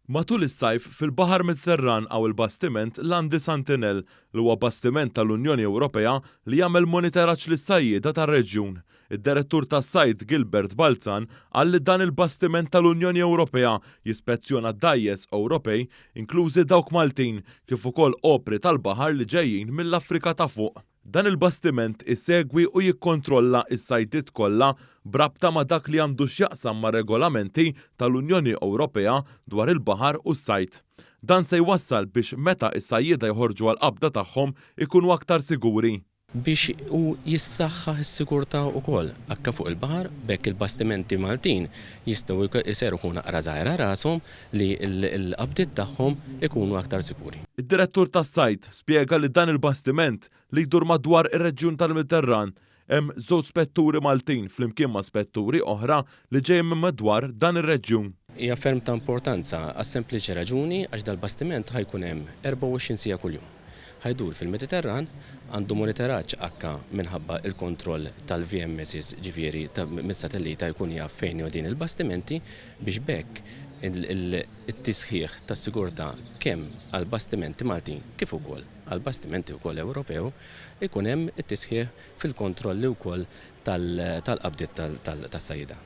Matul is-sajf fil-Baħar Mediterran għaw il-bastiment Landi Sentinel li huwa bastiment tal-Unjoni Ewropea li jagħmel monitoraġġ lis-sajjieda tar-reġjun. Id-direttur tas-sajd Gilbert Balzan qal li dan il-bastiment tal-Unjoni Ewropea jispezzjona dgħajjes Ewropej inklużi dawk Maltin kif ukoll opri tal-baħar li ġejjin mill-Afrika ta' fuq. Dan il-bastiment isegwi u jikkontrolla s-sajdiet kollha brabta ma' dak li għandu x'jaqsam ma' regolamenti tal-Unjoni Ewropea dwar il-baħar u s-sajd. Dan se jwassal biex meta s-sajjieda jħorġu għall-qabda tagħhom ikunu aktar siguri. Biex jissaħħaħ is-sigurtà wkoll anke fuq il-baħar bekk il-bastimenti Maltin jistgħu jserħu naqra żgħira rashom li l-qabdiet tagħhom ikunu aktar siguri. Id-direttur tas-sajd spjega li dan il-bastiment li jdur madwar ir-reġjun tal-Mediterran hemm żewġ spetturi Maltin flimkien ma' spetturi oħra li ġejjin minn madwar dan ir-reġjun. Hija ferm ta' importanza għas-sempliċi raġuni għax dal-bastiment ħajkun hemm 24 siegħa kuljum. Ħajdur fil-Mediterran għandu monitoraġġ akka minħabba il-kontroll tal-VMS ġifieri mis-satellita jkun jaf fejn din il-bastimenti biex bekk it-tisħiħ tas-sigurtà kemm għall-bastimenti Maltin kif ukoll għall-bastimenti wkoll Ewropew ikun hemm it-tisħiħ fil-kontrolli wkoll tal-qabdiet tas-sajjieda.